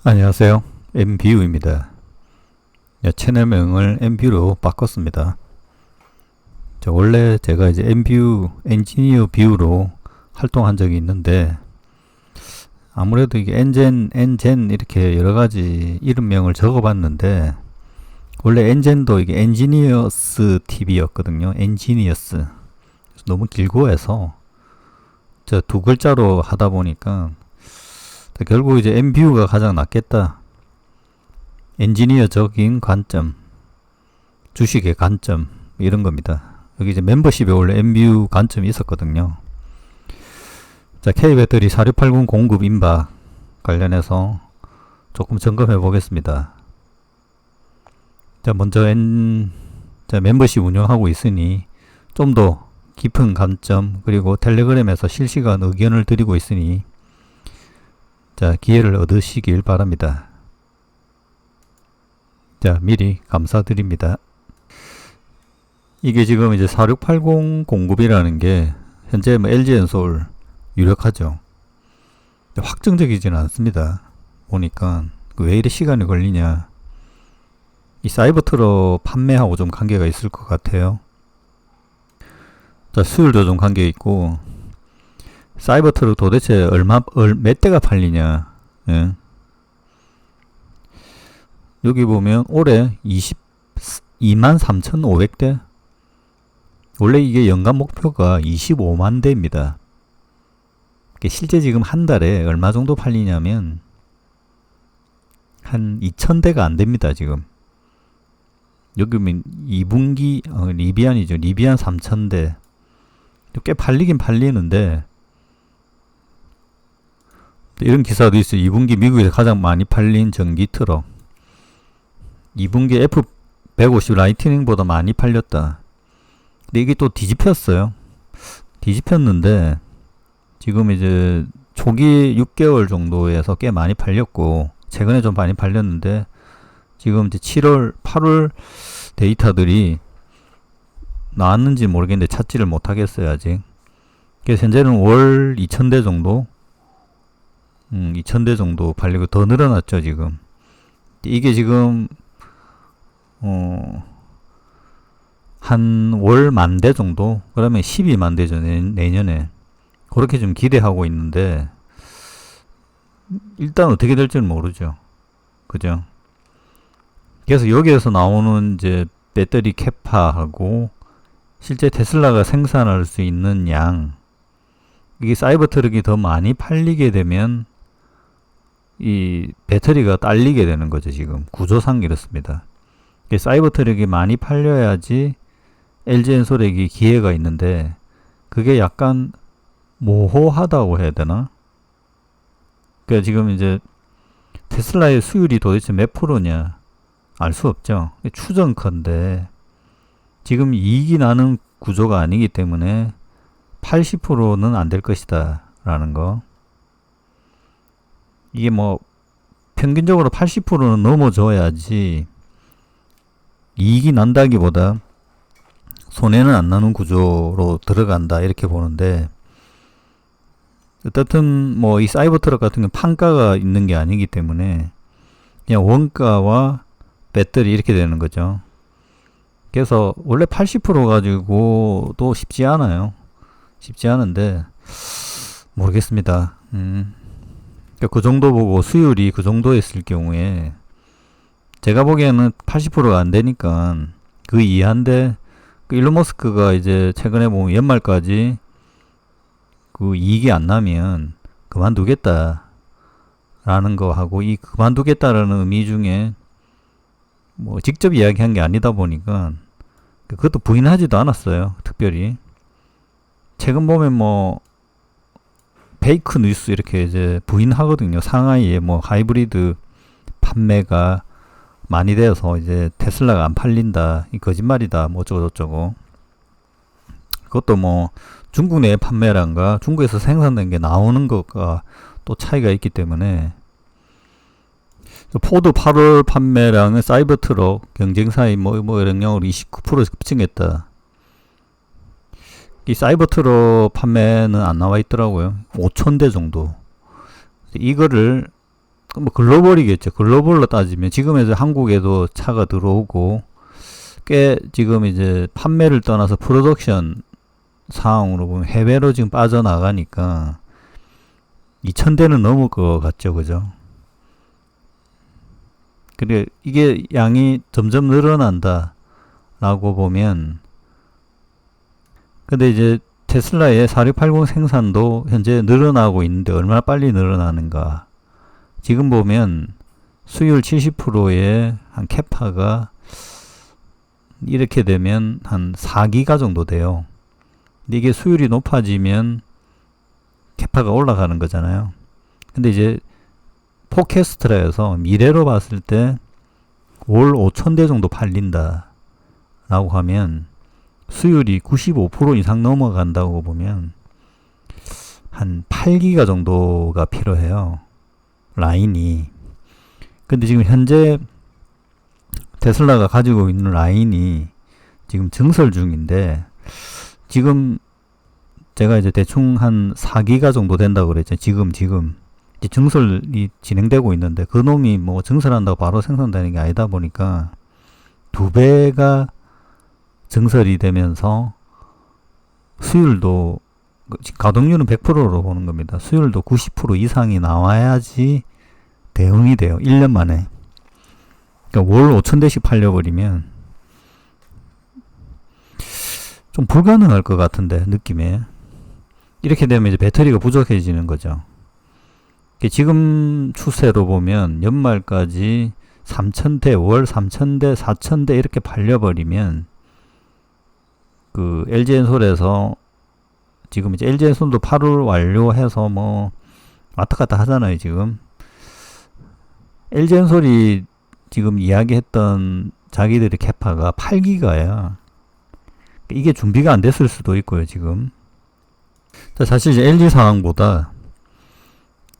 안녕하세요. MBU입니다. 채널명을 MBU로 바꿨습니다. 원래 제가 이제 MBU 엔지니어 뷰로 활동한 적이 있는데 아무래도 이게 엔젠 이렇게 여러 가지 이름명을 적어봤는데 원래 엔젠도 이게 엔지니어스 TV였거든요. 엔지니어스. 너무 길고 해서 두 글자로 하다 보니까 결국 이제 MBU가 가장 낫겠다. 엔지니어적인 관점, 주식의 관점 이런 겁니다. 여기 이제 멤버십에 원래 MBU 관점이 있었거든요. 자, K배터리 4680 공급 임박 관련해서 조금 점검해 보겠습니다. 자, 먼저 멤버십 운영하고 있으니 좀 더 깊은 관점, 그리고 텔레그램에서 실시간 의견을 드리고 있으니 자, 기회를 얻으시길 바랍니다. 자, 미리 감사드립니다. 이게 지금 이제 4680 공급이라는 게 현재 LG엔솔 유력하죠. 확정적이지는 않습니다. 보니까 왜 이래 시간이 걸리냐. 이 사이버트럭 판매하고 좀 관계가 있을 것 같아요. 자, 수율도 좀 관계 있고, 사이버트럭 도대체 몇 대가 팔리냐. 예. 여기 보면 올해 223,500대. 원래 이게 연간 목표가 25만 대입니다. 실제 지금 한 달에 얼마 정도 팔리냐면 한 2,000대가 안 됩니다, 지금. 여기 보면 2분기, 리비안이죠. 리비안 3,000대. 꽤 팔리긴 팔리는데, 이런 기사도 있어요. 2분기 미국에서 가장 많이 팔린 전기 트럭. 2분기 F150 라이트닝보다 많이 팔렸다. 근데 이게 또 뒤집혔어요. 뒤집혔는데, 지금 이제 초기 6개월 정도에서 꽤 많이 팔렸고, 최근에 좀 많이 팔렸는데, 지금 이제 7월, 8월 데이터들이 나왔는지 모르겠는데 찾지를 못하겠어요, 아직. 그래서 현재는 월 2,000대 정도? 2,000대 정도 팔리고 더 늘어났죠, 지금. 이게 지금, 한 월 10,000대 정도? 그러면 12만 대죠, 내년에. 그렇게 좀 기대하고 있는데, 일단 어떻게 될지는 모르죠. 그죠? 그래서 여기에서 나오는 이제 배터리 캐파하고 실제 테슬라가 생산할 수 있는 양, 이게 사이버 트럭이 더 많이 팔리게 되면 이 배터리가 딸리게 되는 거죠. 지금 구조상 이렇습니다. 사이버 트럭이 많이 팔려야지 LG엔솔에게 기회가 있는데 그게 약간 모호하다고 해야 되나? 그러니까 지금 이제 테슬라의 수율이 도대체 몇 프로냐 알 수 없죠. 추정컨대 지금 이익이 나는 구조가 아니기 때문에 80%는 안 될 것이다 라는 거. 이게 뭐 평균적으로 80%는 넘어줘야지 이익이 난다기보다 손해는 안 나는 구조로 들어간다 이렇게 보는데, 어떻든 뭐 이 사이버 트럭 같은 경우는 판가가 있는 게 아니기 때문에 그냥 원가와 배터리 이렇게 되는 거죠. 그래서 원래 80% 가지고 또 쉽지 않아요. 쉽지 않은데 모르겠습니다. 그 정도 보고 수율이 그 정도 했을 경우에 제가 보기에는 80%가 안 되니까 그 이하인데, 그 일론 머스크가 이제 최근에 보면 연말까지 그 이익이 안 나면 그만두겠다 라는 거 하고, 이 그만두겠다라는 의미 중에 뭐 직접 이야기한 게 아니다 보니까 그것도 부인하지도 않았어요. 특별히 최근 보면 뭐 페이크 뉴스 이렇게 이제 부인하거든요. 상하이에 뭐 하이브리드 판매가 많이 되어서 이제 테슬라가 안 팔린다, 이 거짓말이다, 뭐 어쩌고저쩌고. 그것도 뭐 중국 내 판매량과 중국에서 생산된 게 나오는 것과 또 차이가 있기 때문에, 포드 8월 판매량은 사이버 트럭 경쟁사의 뭐 영향으로 29% 급증했다. 이 사이버 트럭 판매는 안 나와 있더라고요. 5,000대 정도. 이거를 뭐 글로벌이겠죠. 글로벌로 따지면 지금 이제 한국에도 차가 들어오고 꽤 지금 이제 판매를 떠나서 프로덕션 상황으로 보면 해외로 지금 빠져나가니까 2000대는 넘을 것 같죠. 그죠? 근데 이게 양이 점점 늘어난다 라고 보면, 근데 이제 테슬라의 4680 생산도 현재 늘어나고 있는데 얼마나 빨리 늘어나는가. 지금 보면 수율 70%의 한 캐파가 이렇게 되면 한 4기가 정도 돼요. 근데 이게 수율이 높아지면 캐파가 올라가는 거잖아요. 근데 이제 포캐스트라 해서 미래로 봤을 때 월 5,000대 정도 팔린다 라고 하면 수율이 95% 이상 넘어간다고 보면 한 8기가 정도가 필요해요. 라인이. 근데 지금 현재 테슬라가 가지고 있는 라인이 지금 증설 중인데, 지금 제가 이제 대충 한 4기가 정도 된다고 그랬죠. 지금 이제 증설이 진행되고 있는데, 그 놈이 뭐 증설한다고 바로 생산되는 게 아니다 보니까 2배가 증설이 되면서 수율도, 가동률은 100%로 보는 겁니다. 수율도 90% 이상이 나와야지 대응이 돼요. 1년 만에. 그러니까 월 5,000대씩 팔려버리면 좀 불가능할 것 같은데, 느낌에. 이렇게 되면 이제 배터리가 부족해지는 거죠. 지금 추세로 보면 연말까지 3,000대, 월 3,000대, 4,000대 이렇게 팔려버리면, 그 LG엔솔에서 지금 이제 LG엔솔도 8월 완료해서 뭐 왔다 갔다 하잖아요. 지금 LG엔솔이 지금 이야기했던 자기들의 캐파가 8기가야. 이게 준비가 안 됐을 수도 있고요. 지금 사실 이제 LG 상황보다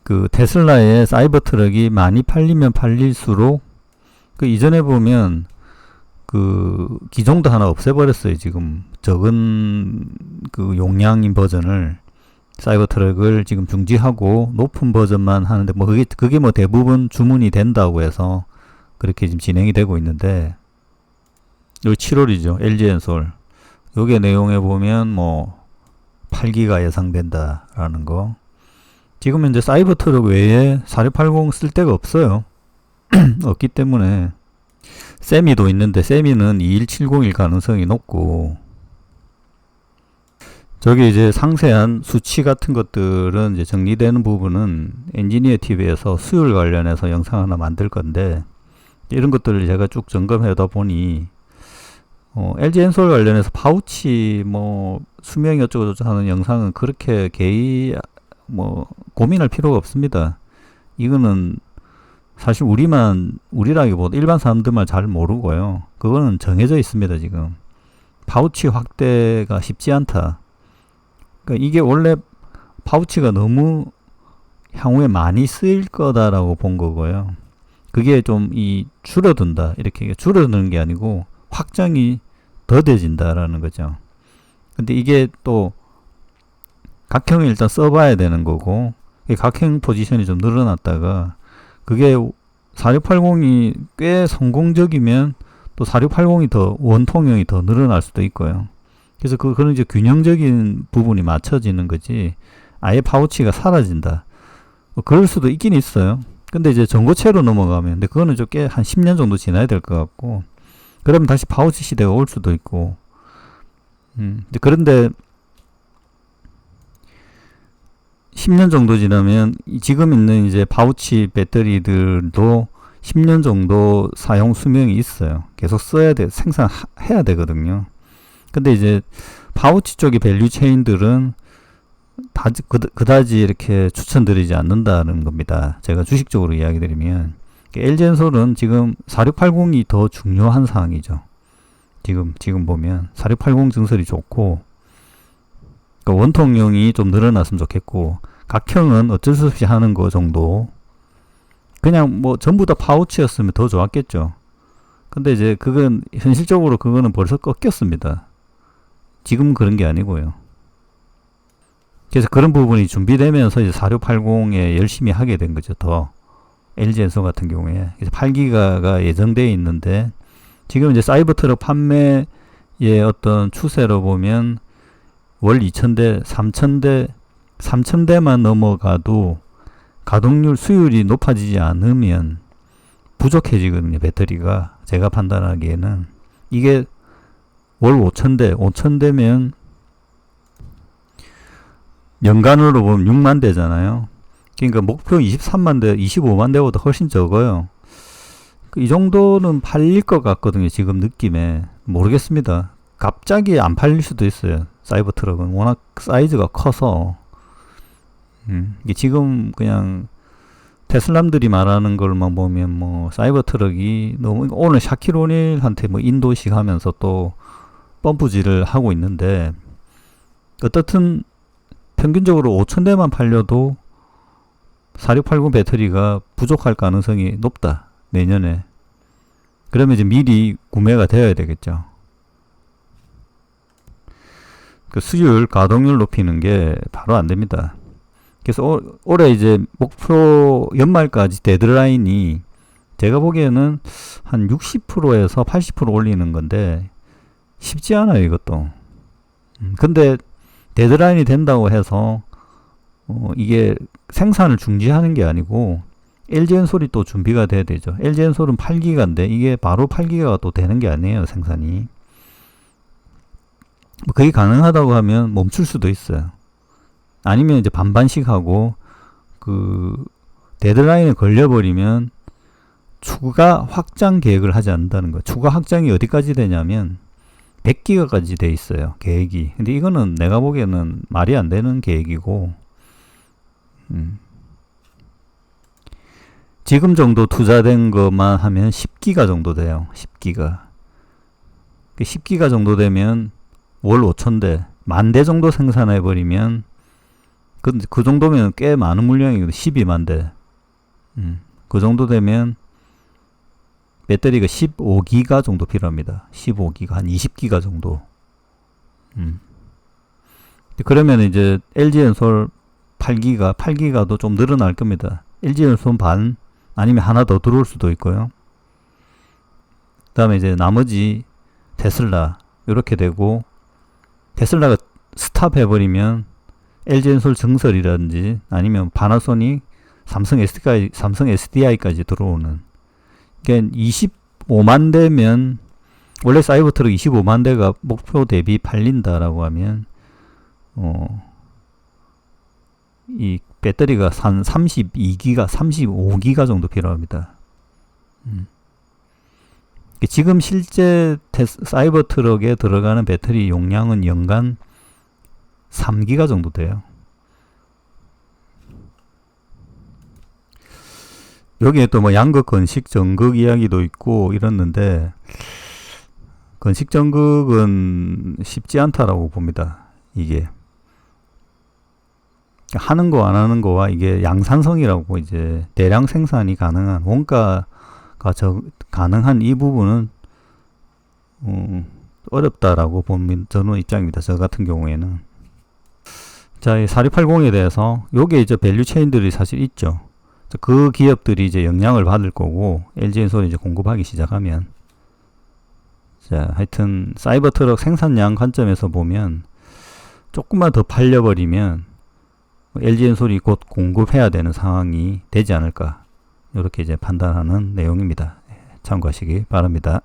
그 테슬라의 사이버 트럭이 많이 팔리면 팔릴수록, 그 이전에 보면 그 기종도 하나 없애버렸어요. 지금 적은 그 용량인 버전을, 사이버 트럭을 지금 중지하고 높은 버전만 하는데, 뭐 그게 뭐 대부분 주문이 된다고 해서 그렇게 지금 진행이 되고 있는데, 여기 7월이죠. LG엔솔. 요게 내용에 보면 뭐 8기가 예상된다라는 거. 지금 현재 사이버 트럭 외에 4680 쓸 데가 없어요. 없기 때문에 세미도 있는데, 세미는 21701 가능성이 높고, 저기 이제 상세한 수치 같은 것들은 이제 정리되는 부분은 엔지니어 TV에서 수율 관련해서 영상 하나 만들 건데, 이런 것들을 제가 쭉 점검하다 보니 LG 엔솔 관련해서 파우치 뭐 수명이 어쩌고저쩌고 하는 영상은 그렇게 뭐 고민할 필요가 없습니다. 이거는 사실 우리라기보다 일반 사람들만 잘 모르고요. 그거는 정해져 있습니다. 지금 파우치 확대가 쉽지 않다. 그러니까 이게 원래 파우치가 너무 향후에 많이 쓰일 거다라고 본 거고요. 그게 좀 줄어든다. 이렇게 줄어드는 게 아니고 확장이 더뎌진다라는 거죠. 근데 이게 또 각형을 일단 써봐야 되는 거고, 각형 포지션이 좀 늘어났다가, 그게 4680이 꽤 성공적이면 또 4680이 더 원통형이 더 늘어날 수도 있고요. 그래서 그런 이제 균형적인 부분이 맞춰지는 거지, 아예 파우치가 사라진다, 뭐 그럴 수도 있긴 있어요. 근데 이제 전고체로 넘어가면, 근데 그거는 좀 꽤 한 10년 정도 지나야 될 것 같고, 그러면 다시 파우치 시대가 올 수도 있고, 그런데 10년 정도 지나면 지금 있는 이제 파우치 배터리들도 10년 정도 사용 수명이 있어요. 계속 써야 돼, 생산해야 되거든요. 근데 이제 파우치 쪽의 밸류 체인들은 그다지 이렇게 추천드리지 않는다는 겁니다. 제가 주식적으로 이야기 드리면, LG엔솔은 지금 4680이 더 중요한 사항이죠. 지금 보면 4680 증설이 좋고, 그러니까 원통형이 좀 늘어났으면 좋겠고, 각형은 어쩔 수 없이 하는 거 정도. 그냥 뭐 전부 다 파우치였으면 더 좋았겠죠. 근데 이제 현실적으로 그거는 벌써 꺾였습니다. 지금 그런 게 아니고요. 그래서 그런 부분이 준비되면서 이제 4680에 열심히 하게 된 거죠. 더 LG엔솔 같은 경우에. 그래서 8기가가 예정되어 있는데, 지금 이제 사이버트럭 판매의 어떤 추세로 보면 월 2,000대, 3,000대, 3,000대만 넘어가도 가동률 수율이 높아지지 않으면 부족해지거든요. 배터리가. 제가 판단하기에는 이게 월 5,000대, 5,000대면 연간으로 보면 6만 대잖아요. 그러니까 목표 23만 대, 25만 대보다 훨씬 적어요. 이 정도는 팔릴 것 같거든요. 지금 느낌에. 모르겠습니다. 갑자기 안 팔릴 수도 있어요. 사이버 트럭은 워낙 사이즈가 커서. 이게 지금 그냥 테슬람들이 말하는 걸만 보면 뭐 사이버 트럭이 너무, 오늘 샤키로닐한테 뭐 인도식 하면서 또 펌프질을 하고 있는데, 어떻든 평균적으로 5,000대만 팔려도 4680 배터리가 부족할 가능성이 높다. 내년에. 그러면 이제 미리 구매가 되어야 되겠죠. 그 수율, 가동률 높이는 게 바로 안 됩니다. 그래서 올해 이제 목표 연말까지 데드라인이 제가 보기에는 한 60%에서 80% 올리는 건데 쉽지 않아요, 이것도. 근데 데드라인이 된다고 해서 이게 생산을 중지하는 게 아니고 LG엔솔이 또 준비가 돼야 되죠. LG엔솔은 8기가인데 이게 바로 8기가가 또 되는 게 아니에요, 생산이. 그게 가능하다고 하면 멈출 수도 있어요. 아니면 이제 반반씩 하고 그 데드라인에 걸려버리면 추가 확장 계획을 하지 않는다는 거예요. 추가 확장이 어디까지 되냐면 100기가까지 돼 있어요, 계획이. 근데 이거는 내가 보기에는 말이 안 되는 계획이고, 지금 정도 투자된 것만 하면 10기가 정도 돼요. 10기가. 10기가 정도 되면 월 5,000대, 10,000대 정도 생산해 버리면 그 정도면 꽤 많은 물량이거든요. 12만 대. 그 정도 되면 배터리가 15기가 정도 필요합니다. 15기가, 한 20기가 정도. 그러면 이제 LG엔솔 8기가도 좀 늘어날 겁니다. LG엔솔 반, 아니면 하나 더 들어올 수도 있고요. 그 다음에 이제 나머지 테슬라, 이렇게 되고, 테슬라가 스탑 해버리면 LG엔솔 증설이라든지 아니면 파나소닉, 삼성 SDI까지 들어오는. 그러니까 25만 대면, 원래 사이버트럭 25만 대가 목표 대비 팔린다라고 하면 이 배터리가 한 32기가, 35기가 정도 필요합니다. 지금 실제 사이버트럭에 들어가는 배터리 용량은 연간 3기가 정도 돼요. 여기에 또 뭐 양극 건식 전극 이야기도 있고 이랬는데, 건식 전극은 쉽지 않다라고 봅니다. 이게 하는 거 안 하는 거와 이게 양산성이라고, 이제 대량 생산이 가능한, 원가가 가능한 이 부분은 어렵다라고 보면 저는 입장입니다. 저 같은 경우에는. 자, 이 4680에 대해서 요게 이제 밸류 체인들이 사실 있죠. 그 기업들이 이제 영향을 받을 거고, LG엔솔이 이제 공급하기 시작하면. 자, 하여튼 사이버 트럭 생산량 관점에서 보면 조금만 더 팔려버리면 LG엔솔이 곧 공급해야 되는 상황이 되지 않을까, 이렇게 이제 판단하는 내용입니다. 참고하시기 바랍니다.